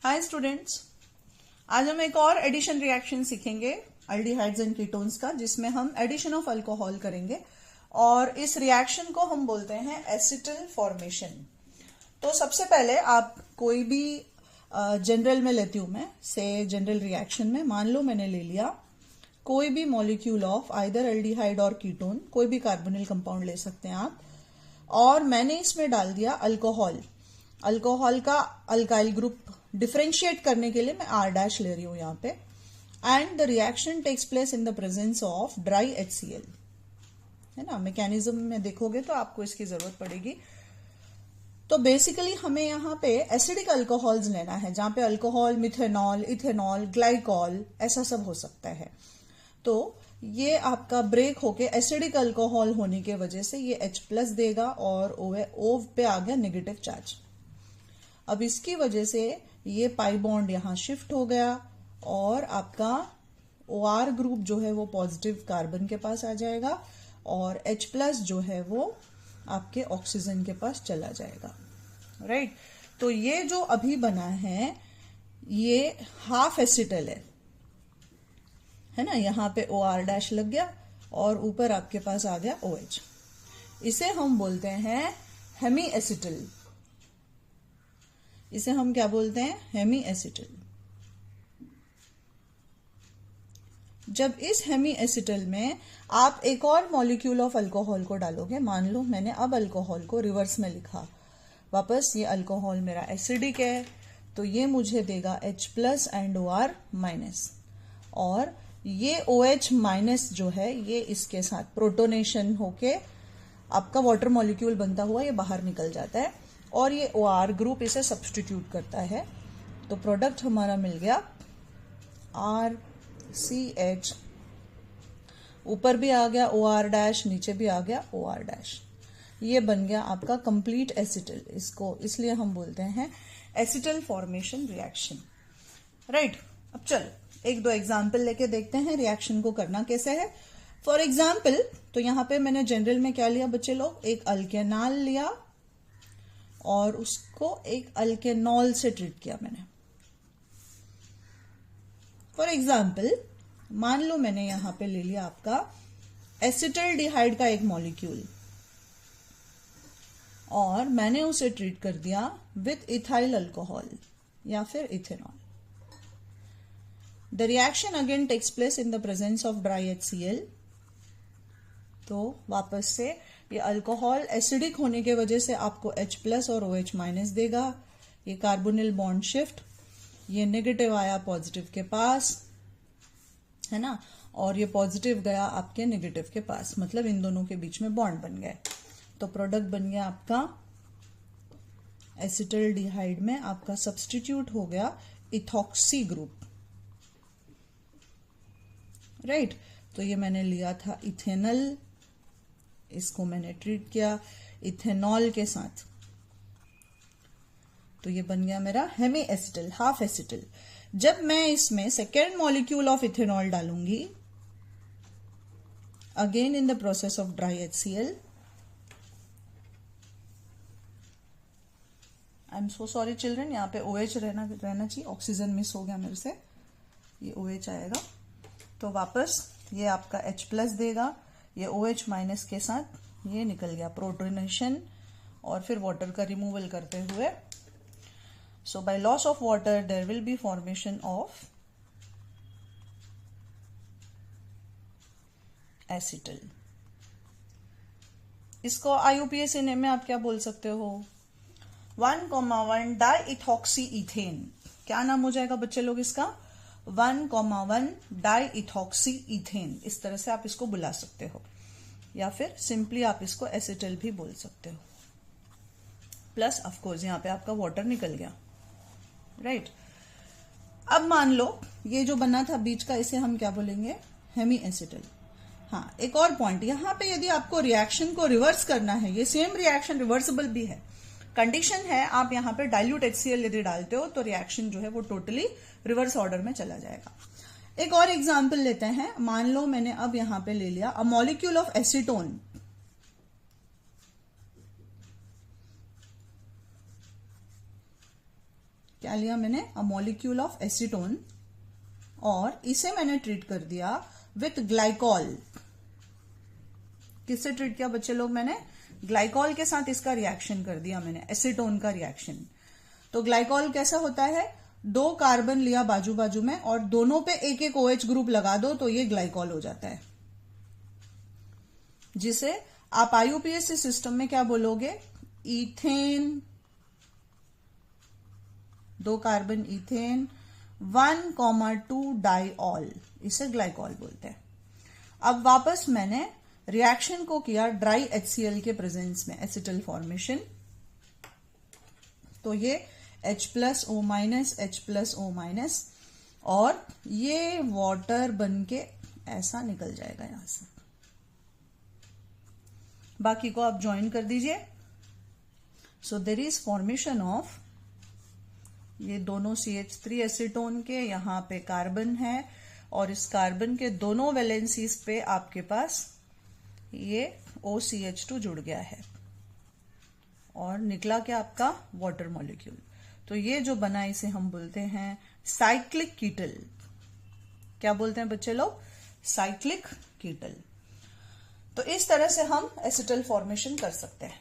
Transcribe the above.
Hi students, आज हम एक और एडिशन रिएक्शन सीखेंगे अल्डिहाइड्स एंड कीटोन्स का, जिसमें हम एडिशन ऑफ अल्कोहल करेंगे और इस रिएक्शन को हम बोलते हैं एसिटल फॉर्मेशन। तो सबसे पहले आप कोई भी जनरल में लेती हूं मैं से जनरल रिएक्शन में मान लो मैंने ले लिया कोई भी मॉलिक्यूल ऑफ आइदर एल्डिहाइड और कीटोन, कोई भी कार्बोनिल कंपाउंड ले सकते हैं आप, और मैंने इसमें डाल दिया अल्कोहल। अल्कोहल का अल्काइल ग्रुप डिफरेंशिएट करने के लिए मैं R डैश ले रही हूं यहां पे, and the reaction takes place in the presence of dry HCl, है ना। मैकेनिज्म में देखोगे तो आपको इसकी जरूरत पड़ेगी। तो बेसिकली हमें यहाँ पे एसिडिक अल्कोहल्स लेना है, जहां पे अल्कोहल, मिथेनॉल, इथेनॉल, ग्लाइकॉल ऐसा सब हो सकता है। तो ये आपका ब्रेक होके एसिडिक अल्कोहल होने की वजह से ये H+ देगा और O पे आ गया नेगेटिव चार्ज। अब इसकी वजह से ये पाई बॉन्ड यहां शिफ्ट हो गया और आपका OR ग्रुप जो है वो पॉजिटिव कार्बन के पास आ जाएगा और H+ जो है वो आपके ऑक्सीजन के पास चला जाएगा, राइट। तो ये जो अभी बना है ये हाफ एसिटल है ना। यहां पे OR डैश लग गया और ऊपर आपके पास आ गया OH। इसे हम बोलते हैं हेमी एसिटल। इसे हम क्या बोलते हैं? Hemi acetal. जब इस हेमी एसिटल में आप एक और मॉलिक्यूल ऑफ अल्कोहल को डालोगे, मान लो मैंने अब अल्कोहल को रिवर्स में लिखा वापस, ये अल्कोहल मेरा एसिडिक है तो ये मुझे देगा H+ एंड OR माइनस, और ये OH माइनस जो है ये इसके साथ प्रोटोनेशन होके आपका वाटर मॉलिक्यूल बनता हुआ ये बाहर निकल जाता है और ये OR ग्रुप इसे सब्स्टिट्यूट करता है। तो प्रोडक्ट हमारा मिल गया RCH, ऊपर भी आ गया OR डैश, नीचे भी आ गया OR डैश। ये बन गया आपका कंप्लीट एसिटल। इसको इसलिए हम बोलते हैं एसिटल फॉर्मेशन रिएक्शन, राइट। अब चलो एक दो एग्जाम्पल लेके देखते हैं रिएक्शन को करना कैसे है। फॉर एग्जाम्पल, तो यहां पे मैंने जनरल में क्या लिया बच्चे लोग, एक अल्केनाल लिया और उसको एक अल्केनॉल से ट्रीट किया मैंने। फॉर एग्जाम्पल, मान लो मैंने यहां पे ले लिया आपका एसिटल्डिहाइड का एक मॉलिक्यूल और मैंने उसे ट्रीट कर दिया विथ इथाइल अल्कोहल या फिर ethanol. The reaction again takes place in the presence of dry HCl। तो वापस से ये अल्कोहल एसिडिक होने की वजह से आपको H+ और OH माइनस देगा। ये कार्बोनिल बॉन्ड शिफ्ट, ये नेगेटिव आया पॉजिटिव के पास, है ना, और ये पॉजिटिव गया आपके नेगेटिव के पास, मतलब इन दोनों के बीच में बॉन्ड बन गए। तो प्रोडक्ट बन गया आपका एसिटल्डिहाइड में आपका सब्स्टिट्यूट हो गया इथॉक्सी ग्रुप, राइट। तो ये मैंने लिया था इथेनल, इसको मैंने ट्रीट किया इथेनॉल के साथ, तो ये बन गया मेरा हेमी एसिटल, हाफ एसिटल। जब मैं इसमें सेकेंड मॉलिक्यूल ऑफ इथेनॉल डालूंगी again in the process of dry HCl, I am so sorry children, यहाँ पे OH रहना चाहिए, ऑक्सीजन मिस हो गया मेरे से, ये OH आएगा। तो वापस ये आपका H+ देगा, ये OH माइनस के साथ ये निकल गया प्रोटोनेशन और फिर वाटर का रिमूवल करते हुए। So by loss of water there will be formation of acetal. इसको IUPAC नेम में आप क्या बोल सकते हो? 1,1 डाइइथॉक्सी इथेन। क्या नाम हो जाएगा बच्चे लोग इसका? 1,1 डाइइथॉक्सी इथेन। इस तरह से आप इसको बुला सकते हो, या फिर सिंपली आप इसको एसिटल भी बोल सकते हो। प्लस ऑफ कोर्स यहां पे आपका वाटर निकल गया, राइट। अब मान लो ये जो बना था बीच का, इसे हम क्या बोलेंगे? Hemi acetal. हाँ, एक और पॉइंट, यहां पे यदि आपको रिएक्शन को रिवर्स करना है, ये सेम रिएक्शन रिवर्सिबल भी है, कंडीशन है आप यहां पे डाइल्यूट HCl यदि डालते हो तो रिएक्शन जो है वो टोटली रिवर्स ऑर्डर में चला जाएगा। एक और एग्जांपल लेते हैं। मान लो मैंने अब यहां पे ले लिया अ मॉलिक्यूल ऑफ एसीटोन, क्या लिया मैंने, अ मॉलिक्यूल ऑफ एसीटोन, और इसे मैंने ट्रीट कर दिया विथ ग्लाइकॉल। किससे ट्रीट किया बच्चे लोग, मैंने ग्लाइकॉल के साथ इसका रिएक्शन कर दिया मैंने, एसीटोन का रिएक्शन। तो ग्लाइकॉल कैसा होता है, 2 कार्बन लिया बाजू बाजू में और दोनों पे एक एक OH ग्रुप लगा दो तो ये ग्लाइकॉल हो जाता है, जिसे आप IUPAC सिस्टम में क्या बोलोगे, इथेन, 2 कार्बन इथेन, 1,2 डाइऑल, इसे ग्लाइकॉल बोलते हैं। अब वापस मैंने रिएक्शन को किया ड्राई HCl के प्रेजेंस में, एसिटल फॉर्मेशन। तो ये H+O- H+O-, और ये वाटर बन के ऐसा निकल जाएगा यहां से। बाकी को आप ज्वाइन कर दीजिए। सो देर इज फॉर्मेशन ऑफ, ये दोनों CH3 एसीटोन के, यहां पे कार्बन है और इस कार्बन के दोनों वैलेंसीज पे आपके पास ये OCH2 जुड़ गया है और निकला क्या आपका वाटर मॉलिक्यूल। तो ये जो बना इसे हम बोलते हैं साइक्लिक कीटल। क्या बोलते हैं बच्चे लोग, साइक्लिक कीटल। तो इस तरह से हम एसिटल फॉर्मेशन कर सकते हैं।